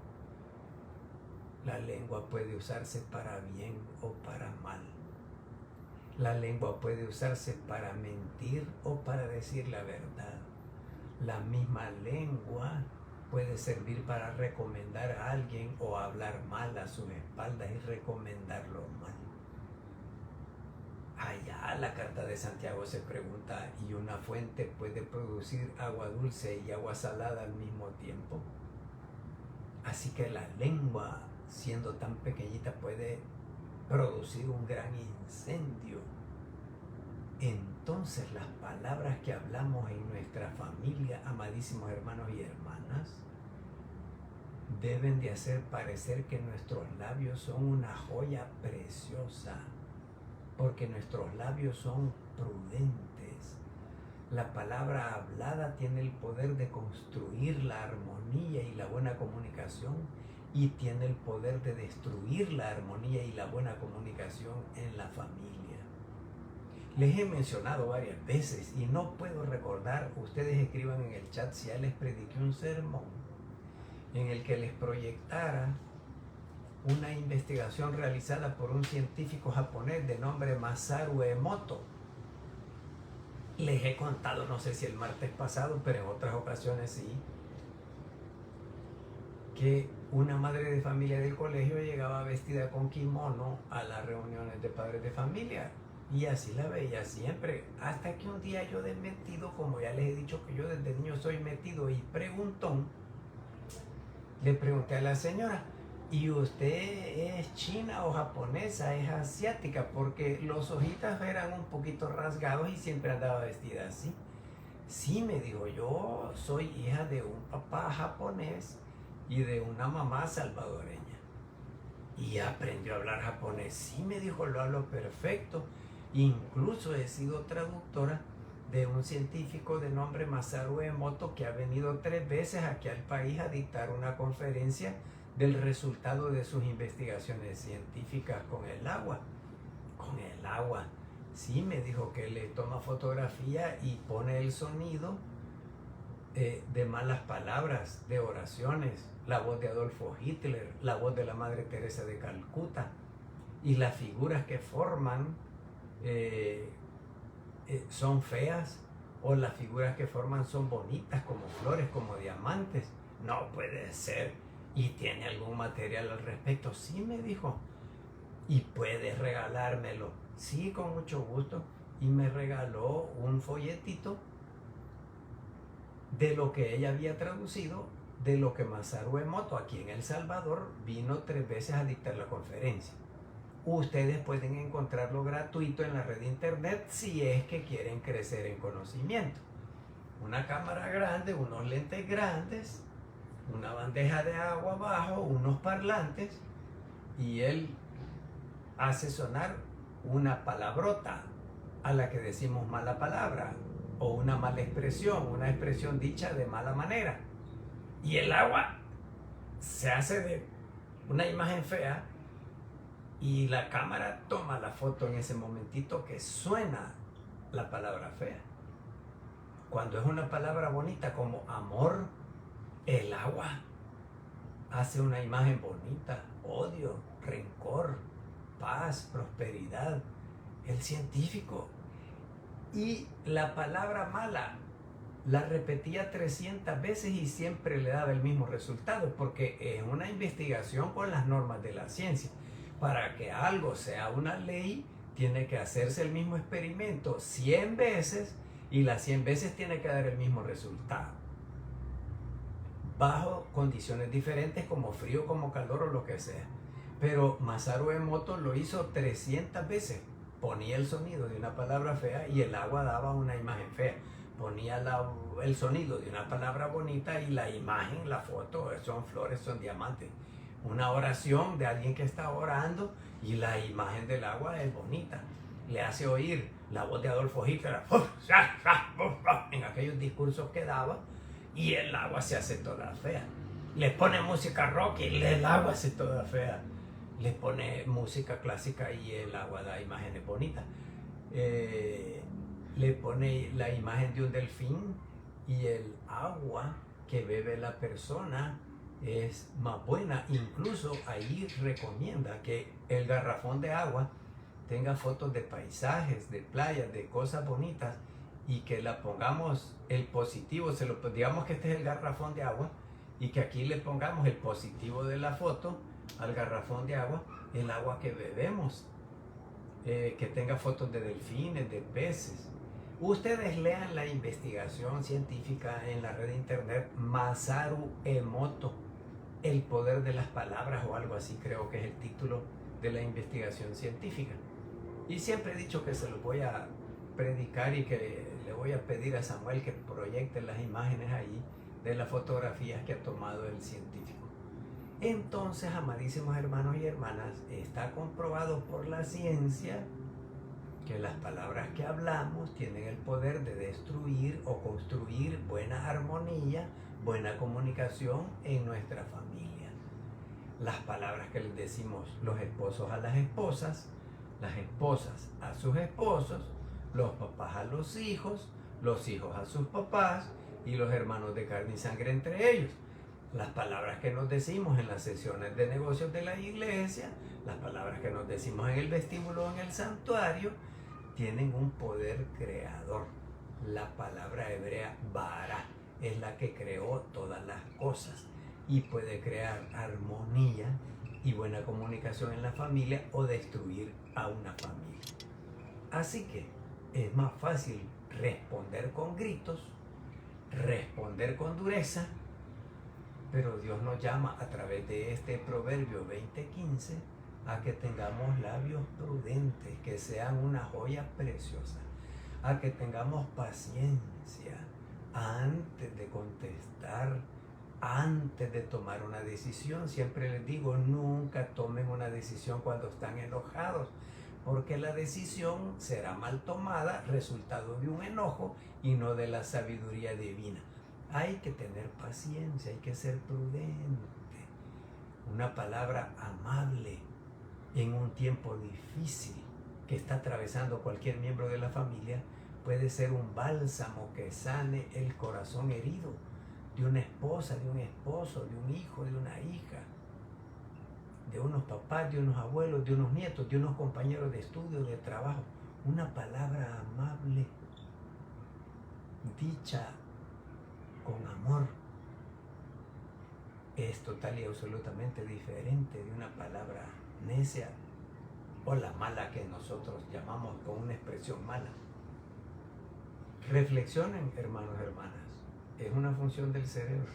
la lengua puede usarse para bien o para mal. La lengua puede usarse para mentir o para decir la verdad. La misma lengua puede servir para recomendar a alguien o hablar mal a sus espaldas y recomendarlo mal. Allá la carta de Santiago se pregunta: ¿y una fuente puede producir agua dulce y agua salada al mismo tiempo? Así que la lengua, siendo tan pequeñita, puede producir un gran incendio. Entonces las palabras que hablamos en nuestra familia, amadísimos hermanos y hermanas, deben de hacer parecer que nuestros labios son una joya preciosa, porque nuestros labios son prudentes. La palabra hablada tiene el poder de construir la armonía y la buena comunicación, y tiene el poder de destruir la armonía y la buena comunicación en la familia. Les he mencionado varias veces y no puedo recordar, ustedes escriban en el chat si ya les prediqué un sermón en el que les proyectara una investigación realizada por un científico japonés de nombre Masaru Emoto. Les he contado, no sé si el martes pasado, pero en otras ocasiones sí, que una madre de familia del colegio llegaba vestida con kimono a las reuniones de padres de familia, y así la veía siempre, hasta que un día yo, de metido, como ya les he dicho que yo desde niño soy metido y preguntón, le pregunté a la señora: ¿y usted es china o japonesa, es asiática? Porque los ojitos eran un poquito rasgados y siempre andaba vestida así. Sí, me dijo, yo soy hija de un papá japonés y de una mamá salvadoreña. Y aprendió a hablar japonés. Sí, me dijo, lo hablo perfecto. Incluso he sido traductora de un científico de nombre Masaru Emoto, que ha venido 3 veces aquí al país a dictar una conferencia del resultado de sus investigaciones científicas con el agua. Con el agua. Sí, me dijo que le toma fotografía y pone el sonido de malas palabras, de oraciones, la voz de Adolfo Hitler, la voz de la Madre Teresa de Calcuta, y las figuras que forman son feas, o las figuras que forman son bonitas, como flores, como diamantes. No puede ser. ¿Y tiene algún material al respecto? Sí, me dijo. ¿Y puedes regalármelo? Sí, con mucho gusto. Y me regaló un folletito de lo que ella había traducido, de lo que Masaru Emoto aquí en El Salvador vino 3 veces a dictar la conferencia. Ustedes pueden encontrarlo gratuito en la red de internet si es que quieren crecer en conocimiento. Una cámara grande, unos lentes grandes, una bandeja de agua abajo, unos parlantes, y él hace sonar una palabrota a la que decimos mala palabra, o una mala expresión, una expresión dicha de mala manera. Y el agua se hace de una imagen fea y la cámara toma la foto en ese momentito que suena la palabra fea. Cuando es una palabra bonita como amor, el agua hace una imagen bonita, odio, rencor, paz, prosperidad, el científico. Y la palabra mala la repetía 300 veces y siempre le daba el mismo resultado, porque es una investigación con las normas de la ciencia. Para que algo sea una ley, tiene que hacerse el mismo experimento 100 veces y las 100 veces tiene que dar el mismo resultado. Bajo condiciones diferentes como frío, como calor o lo que sea. Pero Masaru Emoto lo hizo 300 veces. Ponía el sonido de una palabra fea y el agua daba una imagen fea. Ponía el sonido de una palabra bonita y la imagen, la foto, son flores, son diamantes. Una oración de alguien que está orando y la imagen del agua es bonita. Le hace oír la voz de Adolfo Hitler en aquellos discursos que daba y el agua se hace toda fea. Le pone música rock y el agua se hace toda fea. Le pone música clásica y el agua da imágenes bonitas. Le pone la imagen de un delfín y el agua que bebe la persona es más buena. Incluso ahí recomienda que el garrafón de agua tenga fotos de paisajes, de playas, de cosas bonitas y que la pongamos el positivo, digamos que este es el garrafón de agua y que aquí le pongamos el positivo de la foto al garrafón de agua, el agua que bebemos, que tenga fotos de delfines, de peces. Ustedes lean la investigación científica en la red de internet Masaru Emoto, el poder de las palabras o algo así, creo que es el título de la investigación científica. Y siempre he dicho que se lo voy a predicar y que le voy a pedir a Samuel que proyecte las imágenes ahí de las fotografías que ha tomado el científico. Entonces, amadísimos hermanos y hermanas, está comprobado por la ciencia que las palabras que hablamos tienen el poder de destruir o construir buena armonía, buena comunicación en nuestra familia. Las palabras que les decimos los esposos a las esposas a sus esposos, los papás a los hijos a sus papás y los hermanos de carne y sangre entre ellos. Las palabras que nos decimos en las sesiones de negocios de la iglesia, las palabras que nos decimos en el vestíbulo o en el santuario, tienen un poder creador. La palabra hebrea bara es la que creó todas las cosas y puede crear armonía y buena comunicación en la familia o destruir a una familia. Así que es más fácil responder con gritos, responder con dureza, pero Dios nos llama a través de este Proverbio 20:15 a que tengamos labios prudentes, que sean una joya preciosa, a que tengamos paciencia antes de contestar, antes de tomar una decisión. Siempre les digo, nunca tomen una decisión cuando están enojados, porque la decisión será mal tomada, resultado de un enojo y no de la sabiduría divina. Hay que tener paciencia, hay que ser prudente. Una palabra amable en un tiempo difícil que está atravesando cualquier miembro de la familia puede ser un bálsamo que sane el corazón herido de una esposa, de un esposo, de un hijo, de una hija, de unos papás, de unos abuelos, de unos nietos, de unos compañeros de estudio, de trabajo. Una palabra amable, dicha con amor, es total y absolutamente diferente de una palabra necia o la mala que nosotros llamamos con una expresión mala. Reflexionen, hermanos y hermanas. Es una función del cerebro,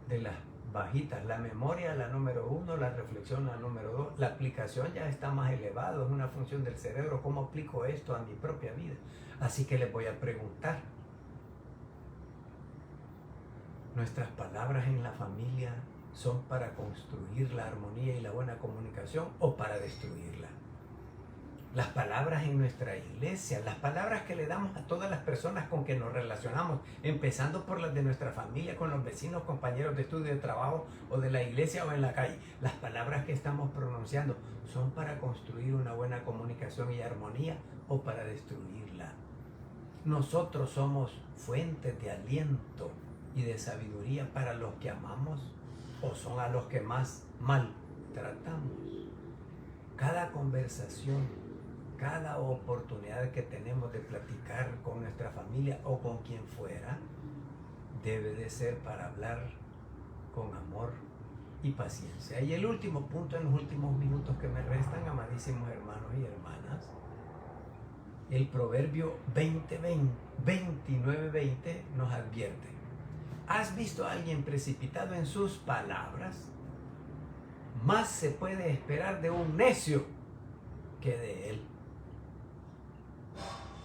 de las bajitas, la memoria la número 1, la reflexión la número 2, la aplicación ya está más elevado, es una función del cerebro. ¿Cómo aplico esto a mi propia vida? Así que les voy a preguntar, ¿nuestras palabras en la familia son para construir la armonía y la buena comunicación o para destruirla? las palabras en nuestra iglesia, las palabras que le damos a todas las personas con que nos relacionamos, empezando por las de nuestra familia, con los vecinos, compañeros de estudio, de trabajo o de la iglesia o en la calle. Las palabras que estamos pronunciando son para construir una buena comunicación y armonía o para destruirla. Nosotros somos fuentes de aliento y de sabiduría para los que amamos o son a los que más mal tratamos. Cada conversación, cada oportunidad que tenemos de platicar con nuestra familia o con quien fuera, debe de ser para hablar con amor y paciencia. Y el último punto, en los últimos minutos que me restan, amadísimos hermanos y hermanas, el proverbio 29:20 nos advierte: ¿has visto a alguien precipitado en sus palabras? Más se puede esperar de un necio que de él.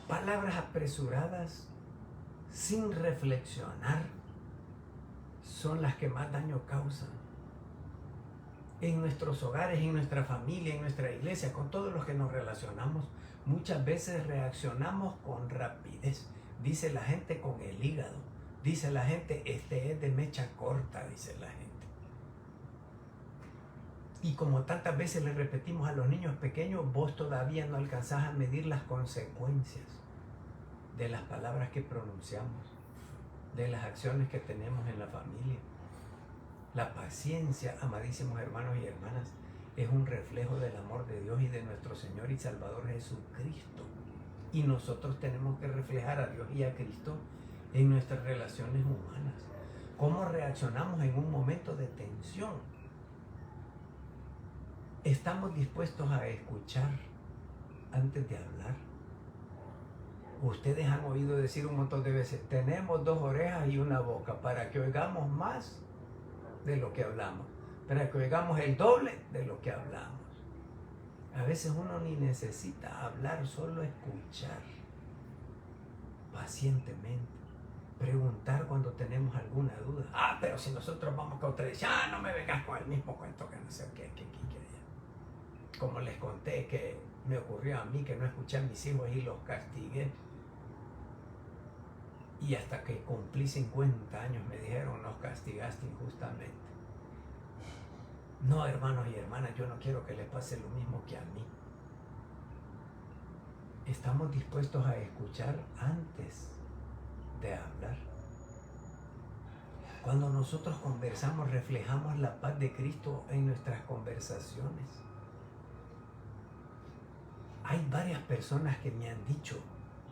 Palabras apresuradas, sin reflexionar, son las que más daño causan. En nuestros hogares, en nuestra familia, en nuestra iglesia, con todos los que nos relacionamos, muchas veces reaccionamos con rapidez. Dice la gente con el hígado. Dice la gente, este es de mecha corta, dice la gente. Y como tantas veces le repetimos a los niños pequeños, vos todavía no alcanzás a medir las consecuencias de las palabras que pronunciamos, de las acciones que tenemos en la familia. La paciencia, amadísimos hermanos y hermanas, es un reflejo del amor de Dios y de nuestro Señor y Salvador Jesucristo. Y nosotros tenemos que reflejar a Dios y a Cristo en nuestras relaciones humanas. ¿Cómo reaccionamos en un momento de tensión? ¿Estamos dispuestos a escuchar antes de hablar? Ustedes han oído decir un montón de veces, tenemos 2 orejas y una boca para que oigamos más de lo que hablamos, para que oigamos el doble de lo que hablamos. A veces uno ni necesita hablar, solo escuchar pacientemente, preguntar cuando tenemos alguna duda. Pero si nosotros vamos con ustedes, no me vengas con el mismo cuento que no sé qué. Como les conté que me ocurrió a mí que no escuché a mis hijos y los castigué. Y hasta que cumplí 50 años me dijeron, nos castigaste injustamente. No, hermanos y hermanas, yo no quiero que les pase lo mismo que a mí. Estamos dispuestos a escuchar antes de hablar. Cuando nosotros conversamos, reflejamos la paz de Cristo en nuestras conversaciones. Hay varias personas que me han dicho,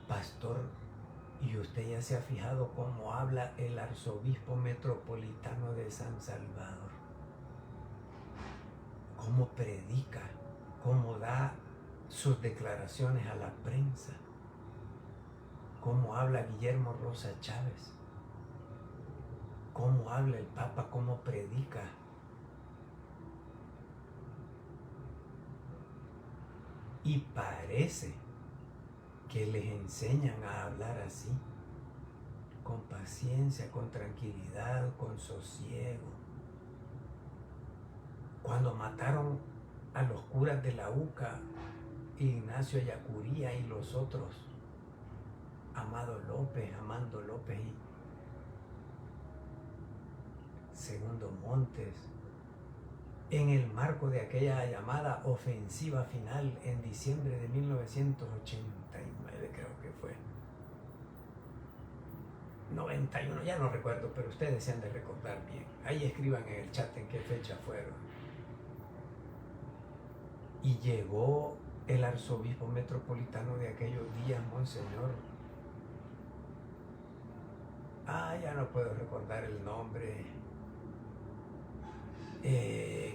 pastor, ¿y usted ya se ha fijado cómo habla el arzobispo metropolitano de San Salvador? ¿Cómo predica? ¿Cómo da sus declaraciones a la prensa? ¿Cómo habla Guillermo Rosa Chávez? ¿Cómo habla el Papa? ¿Cómo predica? Y parece que les enseñan a hablar así, con paciencia, con tranquilidad, con sosiego. Cuando mataron a los curas de la UCA, Ignacio Yacuría y los otros, Amado López, Amando López y Segundo Montes, en el marco de aquella llamada ofensiva final en diciembre de 1989, creo que fue 91, ya no recuerdo, pero ustedes se han de recordar bien. Ahí escriban en el chat en qué fecha fueron. Y llegó el arzobispo metropolitano de aquellos días, Monseñor. Ya no puedo recordar el nombre.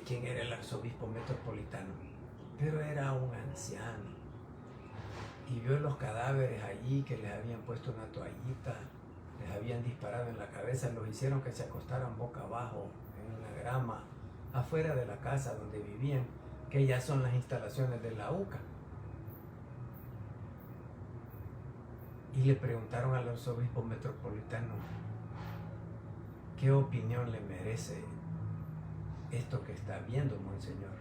¿Quién era el arzobispo metropolitano? Pero era un anciano. Y vio los cadáveres allí que les habían puesto una toallita, les habían disparado en la cabeza, los hicieron que se acostaran boca abajo en una grama afuera de la casa donde vivían, que ya son las instalaciones de la UCA. Y le preguntaron al arzobispo metropolitano, ¿qué opinión le merece esto que está viendo, monseñor?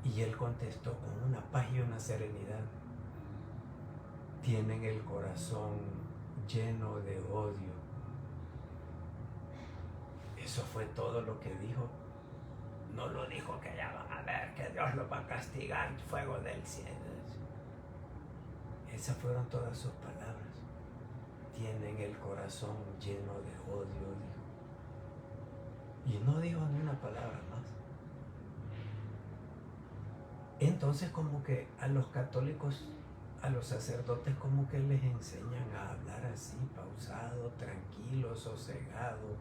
Y él contestó con una paz y una serenidad: tienen el corazón lleno de odio. Eso fue todo lo que dijo. No lo dijo que ya van a ver, que Dios los va a castigar, fuego del cielo. Esas fueron todas sus palabras. Tienen el corazón lleno de odio, dijo. Y no dijo ni una palabra más. Entonces, como que a los católicos, a los sacerdotes, como que les enseñan a hablar así, pausado, tranquilo, sosegado,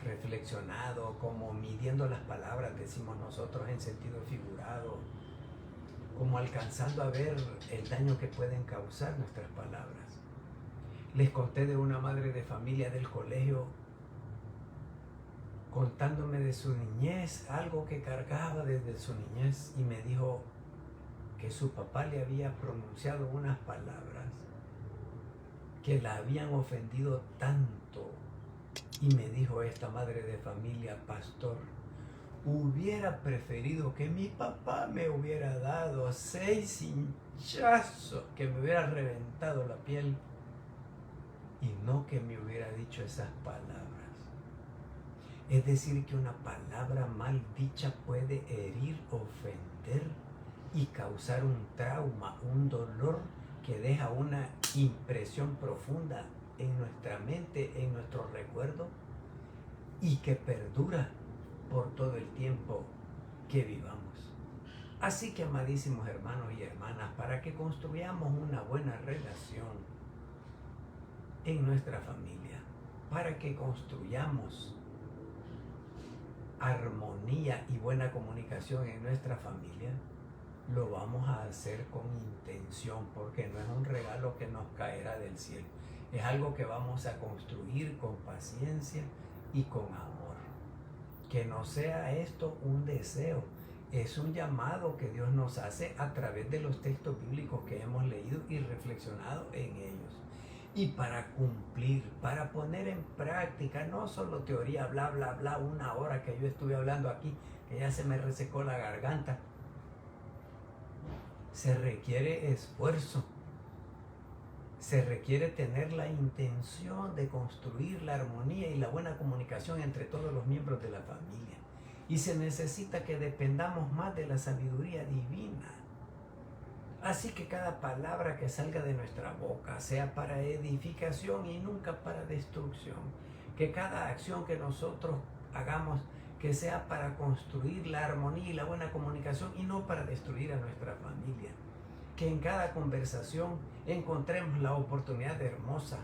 reflexionado, como midiendo las palabras, decimos nosotros en sentido figurado, como alcanzando a ver el daño que pueden causar nuestras palabras. Les conté de una madre de familia del colegio contándome de su niñez, algo que cargaba desde su niñez, y me dijo que su papá le había pronunciado unas palabras que la habían ofendido tanto. Y me dijo esta madre de familia: pastor, hubiera preferido que mi papá me hubiera dado 6 hinchazos, que me hubiera reventado la piel, y no que me hubiera dicho esas palabras. Es decir, que una palabra mal dicha puede herir, ofender y causar un trauma, un dolor que deja una impresión profunda en nuestra mente, en nuestro recuerdo, y que perdura por todo el tiempo que vivamos. Así que, amadísimos hermanos y hermanas, para que construyamos una buena relación en nuestra familia, para que construyamos armonía y buena comunicación en nuestra familia, lo vamos a hacer con intención, porque no es un regalo que nos caerá del cielo. Es algo que vamos a construir con paciencia y con amor. Que no sea esto un deseo, es un llamado que Dios nos hace a través de los textos bíblicos que hemos leído y reflexionado en ellos. Y para cumplir, para poner en práctica, no solo teoría, bla, bla, bla, una hora que yo estuve hablando aquí, que ya se me resecó la garganta. Se requiere esfuerzo. Se requiere tener la intención de construir la armonía y la buena comunicación entre todos los miembros de la familia. Y se necesita que dependamos más de la sabiduría divina. Así que cada palabra que salga de nuestra boca sea para edificación y nunca para destrucción. Que cada acción que nosotros hagamos que sea para construir la armonía y la buena comunicación y no para destruir a nuestra familia. Que en cada conversación encontremos la oportunidad hermosa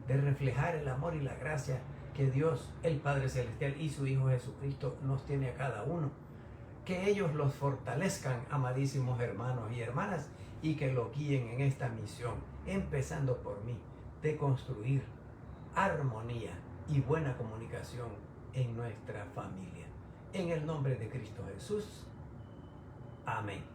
de reflejar el amor y la gracia que Dios, el Padre Celestial y su Hijo Jesucristo nos tiene a cada uno. Que ellos los fortalezcan, amadísimos hermanos y hermanas, y que lo guíen en esta misión, empezando por mí, de construir armonía y buena comunicación en nuestra familia. En el nombre de Cristo Jesús. Amén.